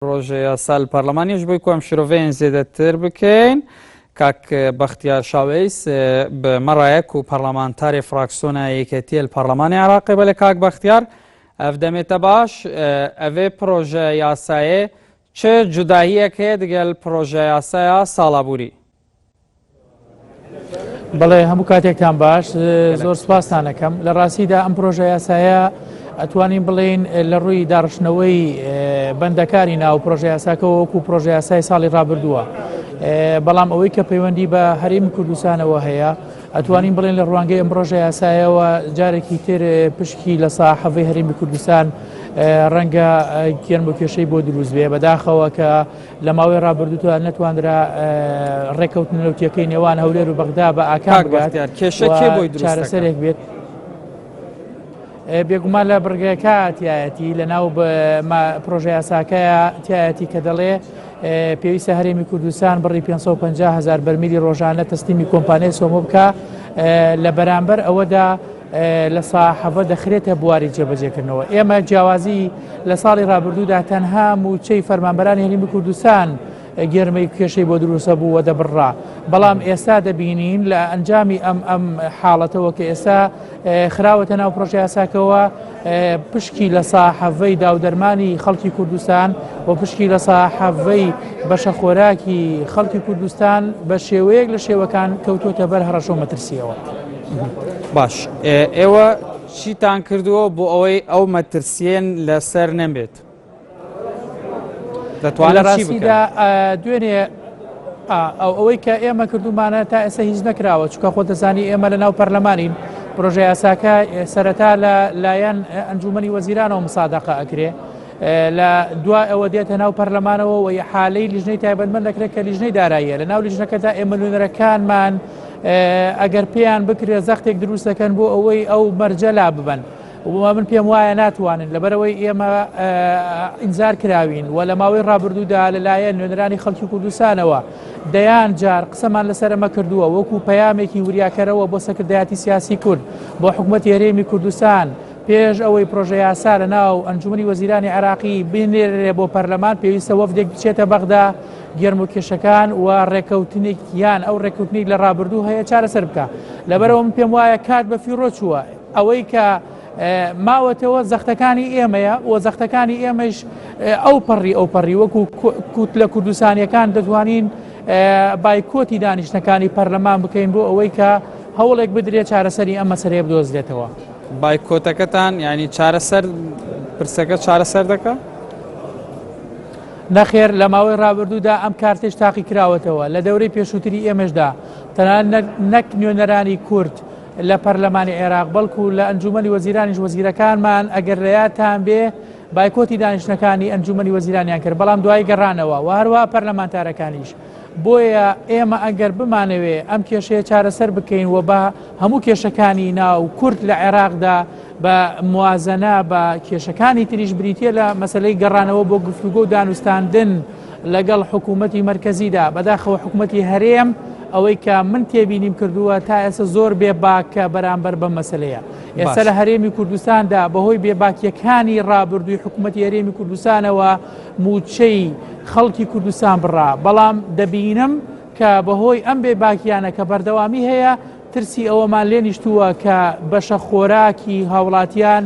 ڕۆژە یاسا پەرلەمانیش بووی کۆم شرۆڤەیەن زێدەتر بکەین کاک بەختیار شاوەیس بمەڕایەک و پەرلەمانتاری فراکسیۆنە یەکێتیە پەرلەمانی عێراقی بەلێ کاک بەختیار ئەف دەمێتە باش ئەvê پرۆژە یاسایە چ جوداهیەک هەیە دەگەل پرۆژە یاسایە ساڵابووری؟ بەڵێ هەموو کاتێکتان باش زۆر سوپاسان دەکەم لە ڕاستیدا ئەم پرۆژە یاسایە ئەتوانین بڵێن لە ڕووی داڕشتنەوەی بەندەکاری ناو پرۆژە یاساکەەوە وەکو پرۆژە یاسای ساڵی ڕابردووە بەڵام ئەوەی کە پەیوەندی بە هەرێمی کوردستانەوە هەیە ئەتوانین بڵێن لە ڕوانگەی ئەم پرۆژە یاسایەوە جارێکی تر پشکی لە ساحەڤەی هەرێمی کوردستان ڕەنگە گەرمبکێشەی بۆ دروست بێ بەداخەوە کە لە ماوەی ڕابردووە نەتواندرا ڕێکەوتن نەوتیەکەی نێوان هەولێر و بەغدا بە ئاکام بگات کێشەکێ بۆی چارەسەرێک بێت بێگومان لە بڕگەکە تایەتی لە ناو پرۆژە یاساکەیە تایەتی کە دەڵێ پێویستە هەرێمی کوردستان بڕی 550,000 بەرمیلی ڕۆژانە تەسلیمی کۆمپانیای سۆمۆ بکە لە بەرامبەر ئەوەدا لە ساحەڤە دەخرێتە بواری جێبەجێکردنەوە. ئێمە جیاوازی لە ساڵی ڕابردوودا تەنها موچەی فەرمانبەرانی هەرێمی کوردستان گێرمەی کێشەی بۆ دروستە بوو و دەبڕا بەڵام ئێستا دەبینین لە ئەنجامی ئەم حاڵەتەوە کە ئێستا خراوەتە ناو پرۆژە یاساکەوە پشکی لە ساحەڤەی داودەرمانی خەڵکی کوردستان و پشکی لە ساحەڤەی بەشە خۆراکی خەڵکی کوردستان بە شێوەیەک لە شێوەکان کەوتوتە بەر هەڕەشە و مەترسیەوە. باش ئێوە چیتان کردووە بۆ ئەوەی ئەو مەترسیێن لەسەر نەبێت؟ لە ڕاستیدا دوێنێ ئەوەی کە ئێمە کردومانە تا ئێستا هیچ نەکراوە چونکە خۆ دەزانی ئێمە لە ناو پەرلەمانین پرۆژە یاساکە سەرەتا لە لایەن ئەنجومەنی وەزیرانەوە مسادەقە ئەکرێ لە دوای ئەوە دێتە ناو پەرلەمانەوە و حالەی لیژنەی تایبەتمەند دەکرێت کە لیژنەی داراییە لە ناو لیژنەکەدا ئێمە نوێنەرەکانمان ئەگەر پێیان بکرێ زەختێک دروست دەکەن بۆ ئەوەی ئەو مەرجە لا ببەن من پێم وایە ناتوانن لەبەرەوەی ئێمە ئینزار کراوین و لە ماوەی ڕابردوودا لەلایەن نوێنەرانی خەڵکی کوردستانەوە دەیان جار قسەمان لەسەرمە کردووە وەکو پەیامێکی وریاکەرەوە بۆ سەکردایەتی سیاسی کورد بۆ حکوومەتی هەرێمی کوردستان پێش ئەوەی پرۆژە یاسا لە ناو ئەنجومەنی وەزیرانی عێراقی بنێرێ بۆ پەرلەمان پێویستە وەفدێک بچێتە بەغدا گێرموکێشەکان و ڕێکەوتنێک یان ئەو ڕێکەوتنی لە ڕابردوو هەیە چارەسەر بکە لەبەرەوە من پێم وایە کات بە فیڕۆ چووە ئەوەی کە ماوەتەوە زەختەکانی ئێمەیە و زەختەکانی ئێمەش ئەو پەڕی وەکو کووت لە کوردستانیەکان دەتوانین بایکۆتی دانیشتەکانی پەرلەمان بکەین بۆ ئەوەی کە هەوڵێک بدرێت چارەسەری ئەم مەسەرەیە بدۆزرێتەوە. بایکۆتەکەتان ینی چارەسەر پرسەکە چارەسەر دەکە؟ نەخێر لە ماوەی ڕابردوودا ئەم کارتێش تاقی کراوەتەوە لە دەورەی پێشووتری ئێمەشدا تەنانەت نەک نوێنەرانی کورد لە پەرلەمانی عێراق بەڵکو لە ئەنجومەنی وەزیرانیش وەزیرەکانمان ئەگەر ڕێیاتان بێ بایکۆتی دانیشتەکانی ئەنجومەنی وەزیرانیان کرد بەڵام دوای گەڕانەوە و هەروە پەرلەمانتارەکانیش بۆیە ئێمە ئەگەر بمانەوێ ئەم کێشەیە چارەسەر بکەین و بە هەموو کێشەکانی ناو کورد لە عێراقدا بە موازنە بە کێشەکانی تریش بریتە لە مەسلەی گەڕانەوە بۆ گفتوگۆ و دانوستاندن لەگەڵ حکوومەتی مەرکەزیدا بەداخەوە حکوومەتی هەرێم ئەوەی کە من تێبینیم کردووە تا ئێستا زۆر بێباکە بەرامبەر بەم مەسلەیە ئێستا لە هەرێمی کوردستاندا بەهۆی بێباکیەکانی ڕابردووی حکوومەتی هەرێمی کوردستانەوە موچەی خەڵکی کوردستان بڕا بەڵام دەبینم کە بەهۆی ئەم بێباکیانە کە بەردەوامی هەیە ترسی ئەوەمان لێ نیشتووە کە بەشە خۆراکی هاوڵاتیان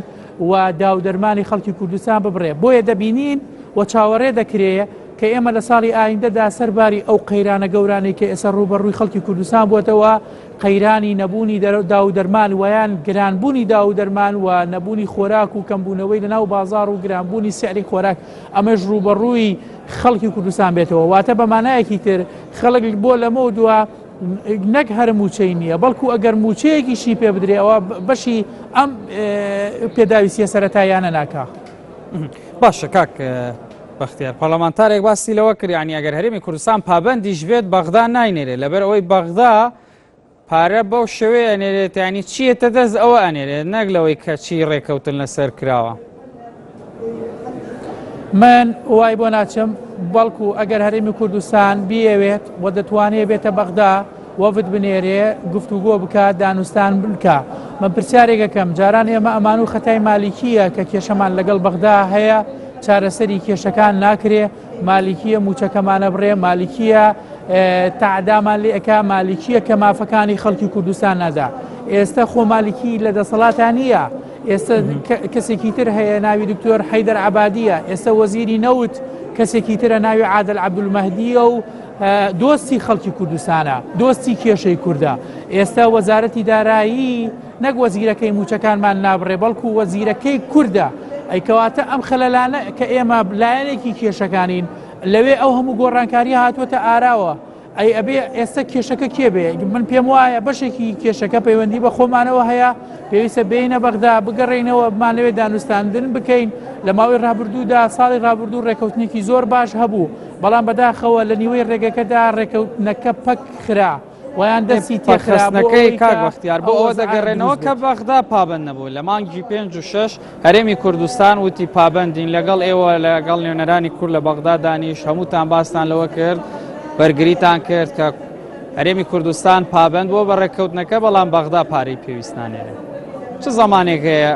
و داودەرمانی خەڵکی کوردستان ببڕێ بۆیە دەبینین و چاوەڕێ دەکرێت کە ئێمە لە ساڵی ئایندەدا سەرباری ئەو قەیرانە گەورانی کە ئێستا ڕوبەڕووی خەڵکی کوردستان بووەتەوە قەیرانی نەبوونی داودەرمان ویان گرانبوونی داودەرمان و نەبوونی خۆراک و کەمبوونەوەی لەناو بازار و گرانبوونی سعری خۆراک ئەمەش ڕوبەڕووی خەڵکی کوردستان بێتەوە واتە بەمانایەکی تر خەڵک بۆ لەمە دووە نەک هەر موچەی نییە بەڵکو ئەگەر موچەیەکیشی پێ بدرێەوە بەشی ئەم پێداویستیە سەرەتایانە ناکا. باشە کاک بەختیار پەرلەمانتارێک باسی لەوە کرد ینی ئەگەر هەرێمی کوردستان پابەندیش بێت بەغدا ناینێرێت لەبەر ئەوەی بەغدا پارە بەو شێوەیە ئەنێرێت ینی چیەتە دەست ئەوە ئەنێرێت نەک لەوەی کە چی ڕێکەوتن لەسەر کراوە. من وای بۆ ناچم بەڵکو ئەگەر هەرێمی کوردستان بیەوێت و دەتوانێت بێتە بەغدا وەفد بنێرێ گفتوگۆ بکات دانوستان بکە من پرسیارێکەکەم جاران ئێمە ئەمان و خەتای مالیکیە کە کێشەمان لەگەڵ بەغدا هەیە چارەسەری کێشەکان ناکرێ، مالیکیە موچەکەمانە بڕێ، مالیکیە تعدامان لێ ئەکا، مالیکیە کە مافەکانی خەڵکی کوردستان نادا. ئێستا خۆ مالیکی لە دەسەڵاتان نییە، ئێستا کەسێکی تر هەیە ناوی دکتۆر حەیدەر عەبادیە، ئێستا وەزیری نەوت کەسێکی ترە ناوی عادل عەبدولمەهدیە و دۆستی خەڵکی کوردستانە، دۆستی کێشەی کووردە. ئێستا وەزارەتی دارایی نەک وەزیرەکەی موچەکانمان نابڕێ، بەڵکو وەزیرەکەی کووردە. ئەیکەواتە ئەم خەلەلانە کە ئێمە لایەنێکی کێشەکانین لەوێ ئەو هەموو گۆڕانکاری هاتووەتە ئاراوە. ئەی ئەبێ ئێستا کێشەکە کێبێ، من پێم وایە بەشێکی کێشەکە پەیوەندی بە خۆمانەوە هەیە، پێویستە بینە بەغدا بگەڕێینەوە بمانەوێ دانوستاندن بکەین. لە ماوەی ڕابردوودا ساڵی ڕابردوو ڕێکەوتنێکی زۆر باش هەبوو، بەڵام بەداخەوە لە نیوەی ڕێگەکەدا ڕێکەوتنەکە پەک خرا ویان دەستی تێخستنەکەی کاک بەختیار بۆ ئەوە دەگەڕێنەوە کە بەغدا پابند نەبوو. لە مانگی 5 و 6 هەرێمی کوردستان وتی پابندین، لەگەڵ ئێوە لەگەڵ نوێنەرانی کورد لە بەغدا دانیش هەمووتان باستان لەوە کرد، بەرگریتان کرد کە هەرێمی کوردستان پابند بۆ بە ڕێکەوتنەکە، بەڵام بەغدا پارەی پێویستانێنێ. چ زمانێک هەیە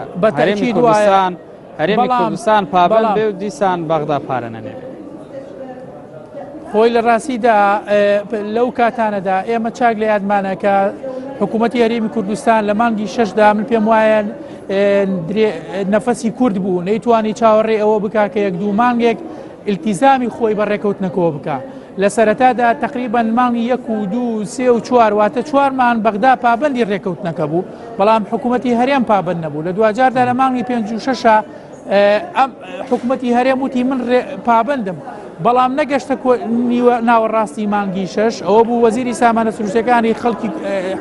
هەرێمی کوردستان پابند بێ و دیسان بەغدا پارە نەنێت؟ خۆی لە ڕاستیدا لەو کاتانەدا ئێمە چاک لە یادمانە کە حکوومەتی هەرێمی کوردستان لە مانگی 6دا من پێم وایە نەفەسی کورد بوو، نەیتوانی چاوەڕێ ئەوە بکا کە 1-2 مانگێک ئیلتیزامی خۆی بە ڕێکەوتنەکەوە بکە. لە سەرەتادا تقریبان مانگی 1 و 2 3 و 4 واتە 4 مان بەغدا پابندی ڕێکەوتنەکە بوو، بەڵام حکوومەتی هەرێم پابند نەبوو. لە دوجاردا لە مانگی 5 و 6 حکوومەتی هەرێم وتی من پابندم، بەڵام نەگەشتە ناوەڕاستی مانگی 6 ئەوە بوو وەزیری سامانە سروشتەکانی خەڵکی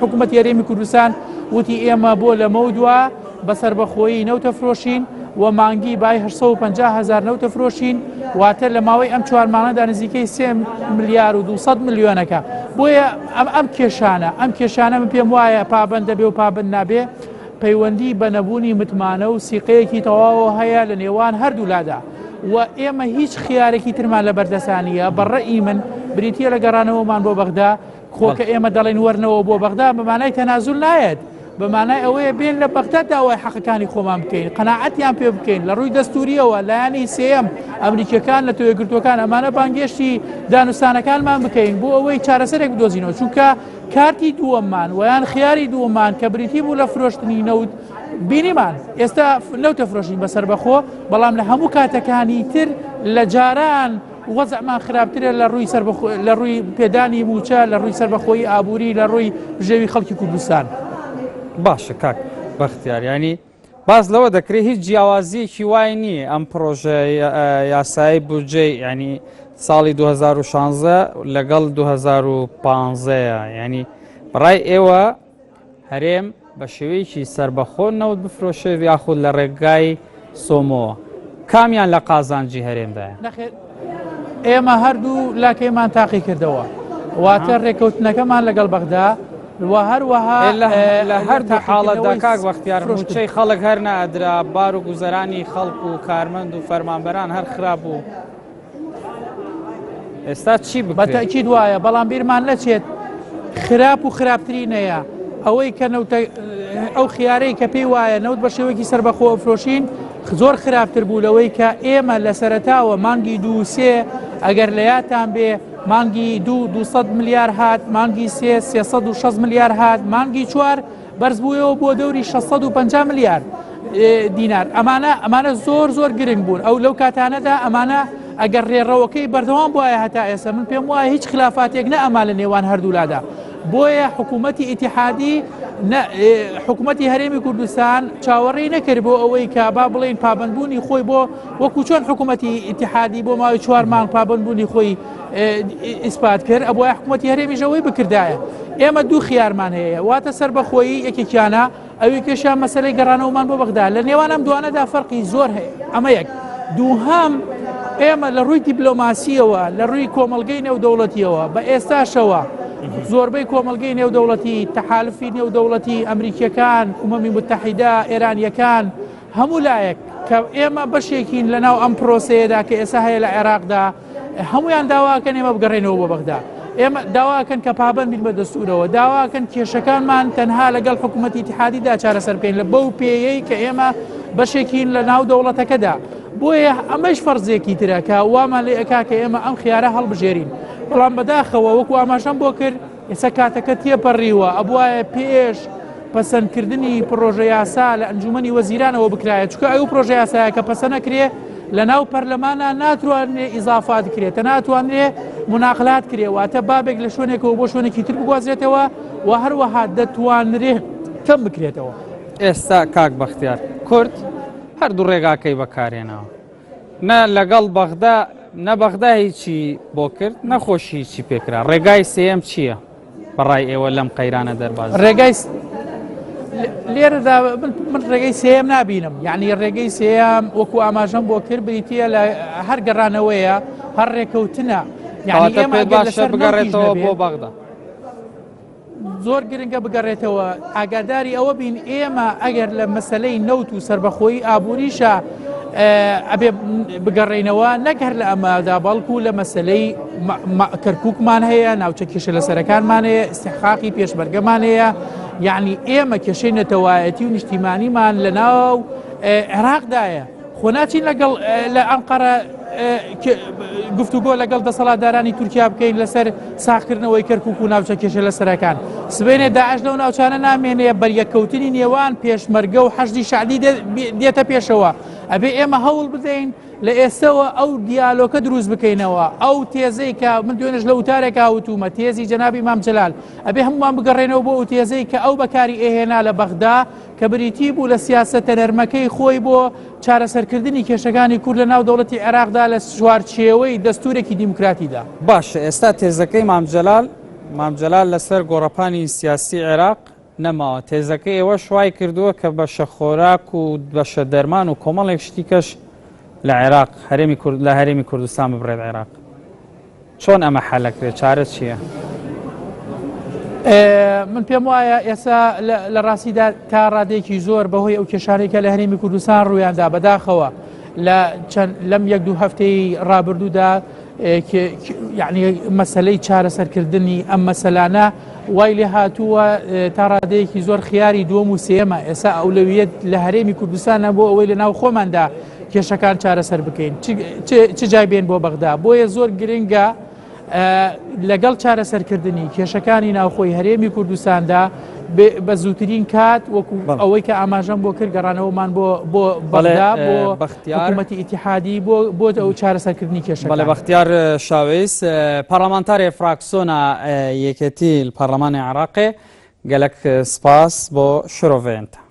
حکوومەتی هەرێمی کوردستان وتی ئێمە بۆ لەمە دووە بەسەر بەخۆیی نەوتە فرۆشین و مانگی بای 850,000 نەوتە فرۆشین، واتە لە ماوەی ئەم 4 مانگەدا نزیکەی 3 ملیار و 200 ملیۆنەکە. بۆیە ئەم کێشانە من پێم وایە پابند دەبێ و پابند نابێ، پەیوەندی بە نەبوونی متمانە و سیقەیەکی تەواوە هەیە لە نێوان هەردوولادا و ئێمە هیچ خیارێکی ترمان لە بەردەسانیە. بەڕێی من بریتە لە گەڕانەوەمان بۆ بەغدا، خۆکە ئێمە دەڵێن وەرنەوە بۆ بەغدا بەمانای تەنازول نایەت، بەمانای ئەوەیە بێن لە بەغدا داوای حەقەکانی خۆمان بکەین، قەناعەتیان پێ بکەین لە ڕووی دەستوریەوە. لایەنی سێم ئەمریکەکان لە تۆیەگرتوەکان ئەمانە بانگێشتی دانوستانەکانمان بکەین بۆ ئەوەی چارەسەرێک بدۆزینەوە، چونکە کارتی دووەممان ویان خیاری دووەممان کە بریتی بوو لە فرۆشتنی نەوت بینیمان ئێستا نەوتە فرۆشین بەسەر بەخۆ، بەڵام لە هەموو کاتەکانی تر لە جاران وەزعمان خراپترە لە ڕووی پێدانی موچە، لە ڕووی سەربەخۆیی ئابووری، لە ڕووی ژێوی خەڵکی کوردستان. باشە کاک بەختیار، ینی باز لەوە دەکرێت هیچ جیاوازیەکی وای نییە ئەم پرۆژە یاسایی بودجەی ینی ساڵی 2016 لەگەڵ 2015ەیە، ینی بەڕای ئێوە هەرێم بە شێوەیەکی سربەخۆ نەوت بفرۆشێ یاخود لە ڕێگای سۆمەوە، کامیان لە قازانجی هەرێمدایە؟ ئێمە هەردوو لاکەیمان تاقی کردەوە، واتە ڕێکەوتنەکەمان لەگەڵ بەغدا هەروەها لە هەردوو حاڵەتدا کاک بەختیار موچەی خەڵک هەر نەئەدرا، بار و گوزەرانی خەڵک و کارمەند و فەرمانبەران هەر خراپ بوو. ئێستا چی بکرێت؟ بەتەکید وایە، بەڵام بیرمان نەچێت خراپ و خراپترینەیە ئەوەی کە ئەو خیارەی کە پێی وایە نەوت بە شێوەیەکی سەربەخۆ فرۆشین زۆر خراپتر بوو لەوەی کە ئێمە لە سەرەتاوە مانگی 2-3 ئەگەر لە یادتان بێ مانگی 200 ملیار هات، مانگی 360 ملیار هات، مانگی 4 بەرز بوویەوە بۆ دەوری 650 ملیار دینار. ئەمانە زۆر گرنگ بوون. ئەو لەو کاتانەدا ئەمانە ئەگەر ڕێڕەوەکەی بەردەوام بواە هەتا ئێستا من پێم وایە هیچ خلافاتێک نەئەما لە نێوان هەردوولادا. بۆیە حکوومەتی ئیتیحادی حکوومەتی هەرێمی کوردستان چاوەڕێی نەکرد بۆ ئەوەی کە با بڵێن پابندبوونی خۆی بۆ وەکو چۆن حکوومەتی ئیتیحادی بۆ ماوەی 4 مانگ پابندبوونی خۆی ئیسپات کرد، ئەبووە حکوومەتی هەرێمیژەوەی بکردایە. ئێمە دوو خیارمان هەیە، واتە سەربەخۆیی یەکێکیانە ئەوەی کێشان مەسەلەی گەڕانەوەمان بۆ بەغدا، لە نێوان ئەم دوانەدا فەرقی زۆر هەیە. ئەمە یەک. دووهەم ئێمە لە ڕووی دیبلۆماسیەوە لە ڕووی کۆمەڵگەی نێودەوڵەتیەوە بە ئێستاشەوە زۆربەی کۆمەڵگەی نێودەوڵەتی تەحالفی نێودەوڵەتی ئەمریکیەکان، ئومەمی متحیدا، ئێرانیەکان هەموو لایەک کە ئێمە بەشێکین لە ناو ئەم پرۆسەیەدا کە ئێستا هەیە لە عێراقدا، هەمویان داواکەن ئێمە بگەڕێنەوە بۆ بەغدا. ئێمە داواکەن کە پابند بین بە دەستورەوە، داواکەن کێشەکانمان تەنها لەگەڵ حکوومەتی ئیتیحادیدا چارەسەر بکەین لە بەو پێیەی کە ئێمە بەشێکین لە ناو دەوڵەتەکەدا. بۆیە ئەمەش فەرزێکی ترە کە وامان لێ ئەکا کە ئێمە ئەم خیارە هەڵبژێرین بەڵام بەداخەوە وەکو ئاماژەم بۆ کرد ئێستا کاتەکە تێپەڕیوە ئەبوایە پێش پەسەندکردنی پرۆژە یاسا لە ئەنجومەنی وەزیرانەوە بکرایە چکە ئەو پرۆژە یاسایە کە پەسەند نەکرێ لە ناو پەرلەمانە ناتوانێت ئیزافات کرێتە ناتوانێت مناقلات کرێ واتە بابێک لە شوێنێکەوە بۆ شوێنێکی تر بگوازرێتەوە و هەروەها دەتوانرێت کەم بکرێتەوە. ئێستا کاک بەختیار کورد هەردوو ڕێگاکەی بەکارێنەوە نە لەگەڵ بەغدا نە بەغدا هیچی بۆ کرد نەخۆشی هیچی پێکرا ڕێگای سێم چییە بەڕای ئێوە لەم قەیرانە دەرباز ڕێگای لێرەدا من ڕێگەی سێم نبینم یعنی ڕێگەی سێم وەکو ئاماژەم بۆ کرد بریتە لە هەر گەڕانەوەیە هەر ڕێکەوتنە پێ باشە بگەڕێتەوە بۆ بەغدا زۆر گرنگە بگەڕێتەوە ئاگاداری ئەوە بین ئێمە ئەگەر لە مەسلەی نەوت و سربەخۆیی ئابووریشە ئەبێ بگەڕێنەوە نەگەر لە ئەمادا بەڵکو لە مەسلەی کەرکووکمان هەیە ناوچە کێشە لە سەرەکانمان هەیە استحقاقی پێشمەرگەمان هەیە یعنی ئێمە کێشەی نەتەوایەتی و نیشتیمانیمان لە ناو عێراقدایە خۆ ناچین لەگەڵ لە ئەنقەرە گفتوگۆ لەگەڵ دەسەڵاتدارانی تورکیا بکەین لەسەر ساختکردنەوەی کەرکووک و ناوچە کێشە لە سەرەکان سبێنێ داعش لەو ناوچانە نامێنێ بەریەکەوتنی نێوان پێشمەرگە و حەشدی شعبی دێتە پێشەوە ئەبێ ئێمە هەوڵ بدەین لە ئێستەوە ئەو دیالۆکە دروست بکەینەوە ئەو تێزەی کە من دوێنش لە وتارێکا وتومە تێزی جەنابی مام جەلال ئەبێ هەمومان بگەڕێنەوە بۆ ئەو تێزەی کە ئەو بەکاری ئێهێنا لە بەغدا کە بریتی بوو لە سیاسەتە نەرمەکەی خۆی بۆ چارەسەرکردنی کێشەکانی کورد لە ناو دەوڵەتی عێراقدا لە چوارچێوەی دەستورێکی دیموکراتیدا. باش ئێستا تێزەکەی مامجەلال لەسەر گۆڕەپانی سیاسی عێراق نەماوە تێزەکەی ئێوە شوای کردووە کە بەشە خۆراک و بەشە دەرمان و کۆمەڵێک شتیکەش لە عێراق لە هەرێمی کوردستان ببڕێت عێراق چۆن ئەمە حەلەکرێت چارە چییە؟ من پێم وایە ئێستا لە ڕاستیدا تا ڕادێکی زۆر بەهۆی ئەو کێشارێکە لە هەرێمی کوردستان ڕوویاندا بەداخەوە لەم یەک دوو هەفتەی ڕابردوودا یعنی مەسلەی چارەسەرکردنی ئەم مەسەلانە وای لێ هاتووە تا ڕادەیەکی زۆر خیاری دووەم و سێمە ئێستا ئەولەویەت لە هەرێمی کوردستانە بۆ ئەوەی لە ناو خۆماندا کێشەکان چارەسەر بکەین چ جای بێن بۆ بەغدا بۆیە زۆر گرنگە لەگەڵ چارەسەرکردنی کێشەکانی ناوخۆی هەرێمی کوردستاندا بە زووترین کات وەکو ئەوەی کە ئاماژەم بۆ کرد گەڕانەوەمان بۆ بەغدا بۆ حکوومەتی ئیتیحادی بۆ ئەو چارەسەرکردنی کێشەکان. بەڵێ بەختیار شاوێس پەرلەمانتارێ فراکسۆنا یەکێتی پەرلەمانی عێراقێ گەلک سپاس بۆ شرۆڤێنتە.